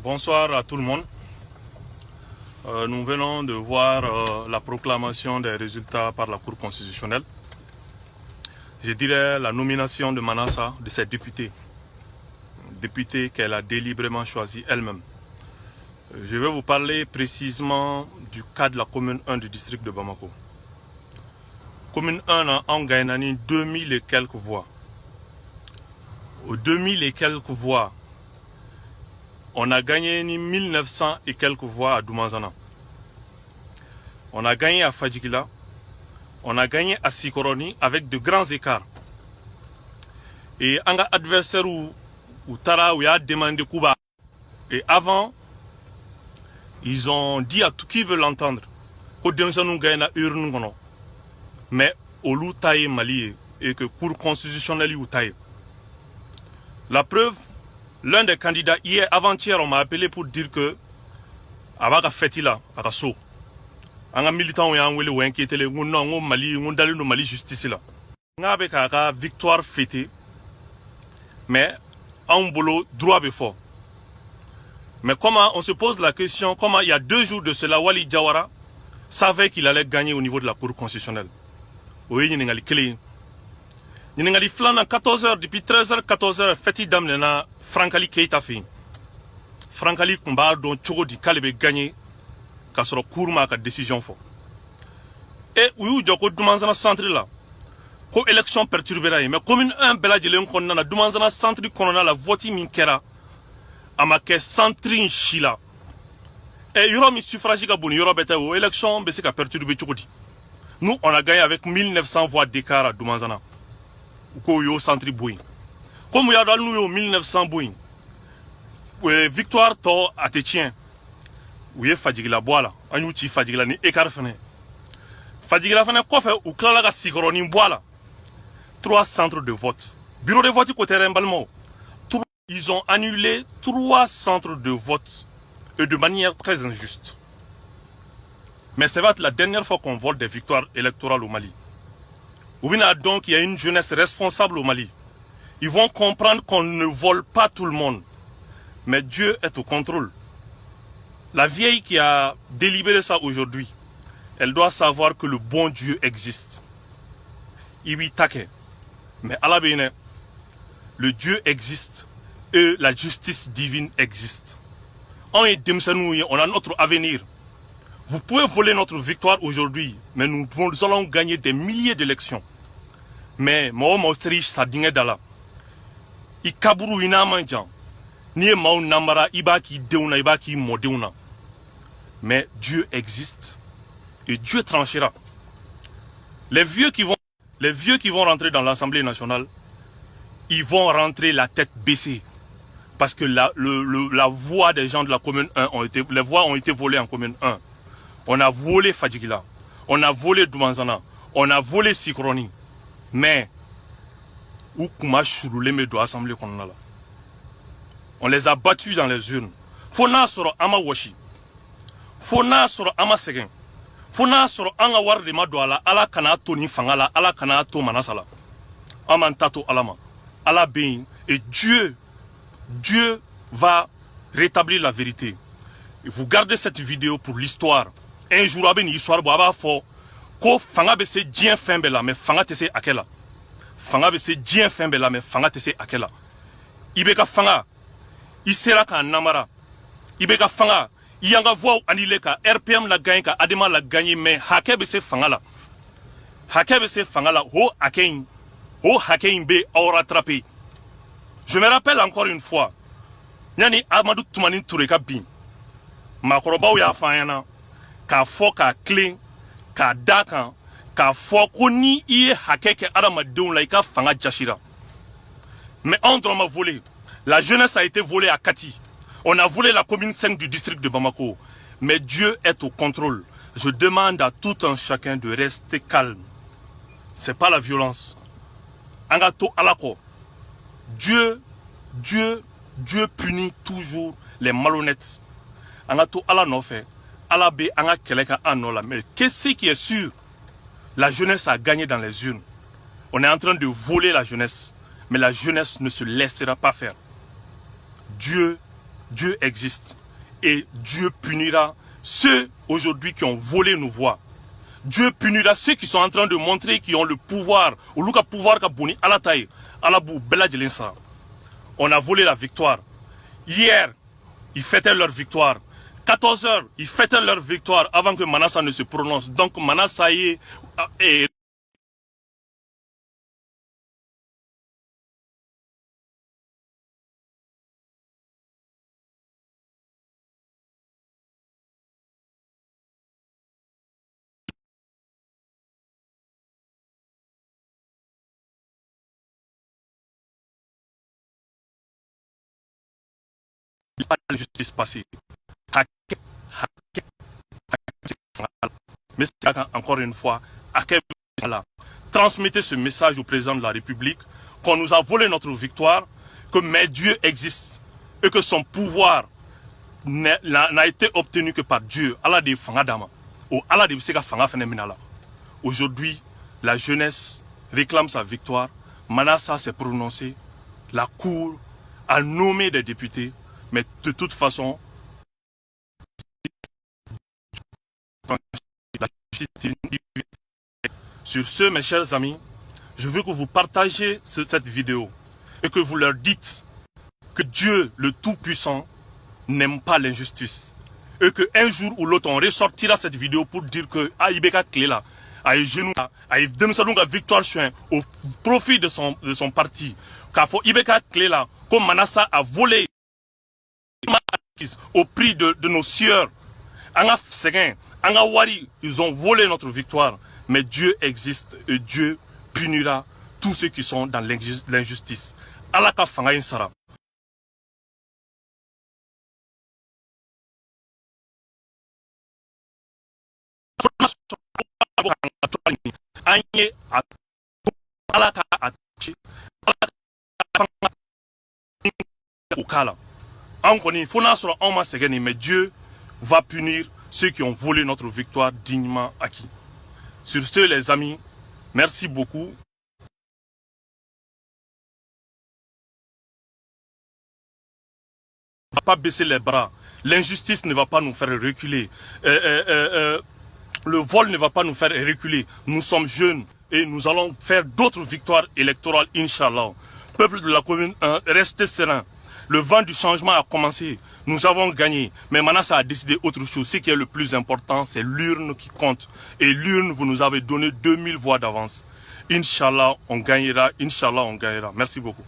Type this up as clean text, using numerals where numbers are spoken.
Bonsoir à tout le monde. Nous venons de voir la proclamation des résultats par la Cour constitutionnelle. Je dirais la nomination de Manassa, de ses députés. Députés qu'elle a délibérément choisi elle-même. Je vais vous parler précisément du cas de la commune 1 du district de Bamako. Commune 1 a gagné 2000 et quelques voix. Aux 2000 et quelques voix, on a gagné 1900 et quelques voix à Doumanzana. On a gagné à Fadjigila. On a gagné à Sikoroni avec de grands écarts. Et un adversaire ou Tara où il a demandé Kuba. Et avant, ils ont dit à tout qui veut l'entendre que Demsanou gagne à urne. Mais au loup taille Mali et que Cour constitutionnelle ou taille. La preuve, l'un des candidats, hier, avant-hier, on m'a appelé pour dire que Abaga Fetila, Akaso, un militant ou un inquiété, non, Mali, on d'aller Mali justice là. On a avec la victoire fêtée, mais en boulot droit before. Mais comment on se pose la question, comment il y a 2 jours de cela, Wali Diawara savait qu'il allait gagner au niveau de la Cour constitutionnelle. Oui, il y a une clé. Il y a flan à 14h, depuis 13h, 14h, Feti Damnena, Frankali Keita fait. Frankali Kumba, dont Tchogodi Kalebe gagné, car sur le cours ma décision fort. Et oui, Djoko Doumanzana centre là. Ko élection perturbée, mais comme un bel adjelen qu'on a, Doumanzana centre qu'on a la voiture minkera, à ma caisse centre Chila. Et il y aura mis suffrage à Bouni, il y aura bêta ou élection, mais c'est qu'à perturber Tchogodi. Nous, on a gagné avec 1900 voix d'écart à Doumanzana. Ko yo centre Bouin. Comme il y a dans nous 1900 Bouin. Victoire to à Tétien. Oui, Fadjigila Boala. Anyuchi Fadjigila ni écart fene. Fadjigila fene quoi fait ou Klalaga Sikoroni Boala. 3 centres de vote. Bureau de vote côté Rembalmo. Ils ont annulé 3 centres de vote. Et de manière très injuste. Mais ça va être la dernière fois qu'on vole des victoires électorales au Mali. Donc il y a une jeunesse responsable au Mali. Ils vont comprendre qu'on ne vole pas tout le monde. Mais Dieu est au contrôle. La vieille qui a délibéré ça aujourd'hui, elle doit savoir que le bon Dieu existe. Ibitake. Mais à la bene, le Dieu existe et la justice divine existe. On a notre avenir. Vous pouvez voler notre victoire aujourd'hui, mais nous allons gagner des milliers d'élections. Mais moi, ça dingue dala. I kaburu ina manjan. Ni mau namara ibaki deuna ibaki modeuna. Mais Dieu existe et Dieu tranchera. Les vieux qui vont rentrer dans l'Assemblée nationale, ils vont rentrer la tête baissée. Parce que la voix des gens de la commune 1 les voix ont été volées en commune 1. On a volé Fadjigila, on a volé Doumanzana, on a volé Sikroni. Mais, où Kouma Chouroulé me doit assembler qu'on a là. On les a battus dans les urnes. Fona soro ama washi. Fona soro ama segen. Fona soro anga war de madouala, ala kana toni fangala, ala kana to manasala. Amantato alama. Ala bein. Et Dieu va rétablir la vérité. Et vous gardez cette vidéo pour l'histoire. Un jour, il y a une histoire, ko fanga be se dien fembela mais fanga tese akela fanga be se dien fembela mais fanga tese akela ibeka fanga isera ka namara ibeka fanga yanga voix anile ka RPM la gagne ka adema la gagne mais hake be se fanga la ho hakein be aura attrapé. Je me rappelle encore une fois nyani Amadou Toumani Touré ka bin makoroba ya fanyana ka fo ka clean ka dakan ka fo ko ni iye hakeke aramadon la ka fanga jashira. Mais on m'a volé. La jeunesse a été volée à Kati. On a volé la commune 5 du district de Bamako. Mais Dieu est au contrôle. Je demande à tout un chacun de rester calme. C'est pas la violence. Angato alako. Dieu punit toujours les malhonnêtes. Angato ala no fait. Mais qu'est-ce qui est sûr? La jeunesse a gagné dans les urnes. On est en train de voler la jeunesse. Mais la jeunesse ne se laissera pas faire. Dieu Dieu existe. Et Dieu punira ceux aujourd'hui qui ont volé nos voix. Dieu punira ceux qui sont en train de montrer qu'ils ont le pouvoir. On a volé la victoire. Hier, ils fêtaient leur victoire. 14 heures, ils fêtaient leur victoire avant que Manassa ne se prononce. Donc Manassa est pas la justice passée. Mais encore une fois, transmettez ce message au président de la République qu'on nous a volé notre victoire, que mais Dieu existe et que son pouvoir n'a été obtenu que par Dieu. Aujourd'hui, la jeunesse réclame sa victoire. Manassa s'est prononcé. La Cour a nommé des députés. Mais de toute façon, sur ce, mes chers amis, je veux que vous partagiez cette vidéo et que vous leur dites que Dieu, le Tout-Puissant, n'aime pas l'injustice. Et qu'un jour ou l'autre, on ressortira cette vidéo pour dire que Ibeka Klela a une victoire au profit de son parti. Car Ibeka Klela, comme Manassa a volé au prix de nos sieurs. Anga Seguin, Anga Wari, ils ont volé notre victoire. Mais Dieu existe et Dieu punira tous ceux qui sont dans l'injustice. Alaka Fangayin Sara. Mais Dieu va punir ceux qui ont volé notre victoire dignement acquis. Sur ce, les amis, merci beaucoup. On ne va pas baisser les bras. L'injustice ne va pas nous faire reculer. Le vol ne va pas nous faire reculer. Nous sommes jeunes et nous allons faire d'autres victoires électorales, Inch'Allah. Peuple de la commune 1, restez serein. Le vent du changement a commencé. Nous avons gagné. Mais Manassa a décidé autre chose. Ce qui est le plus important, c'est l'urne qui compte. Et l'urne, vous nous avez donné 2000 voix d'avance. Inch'Allah, on gagnera. Inch'Allah, on gagnera. Merci beaucoup.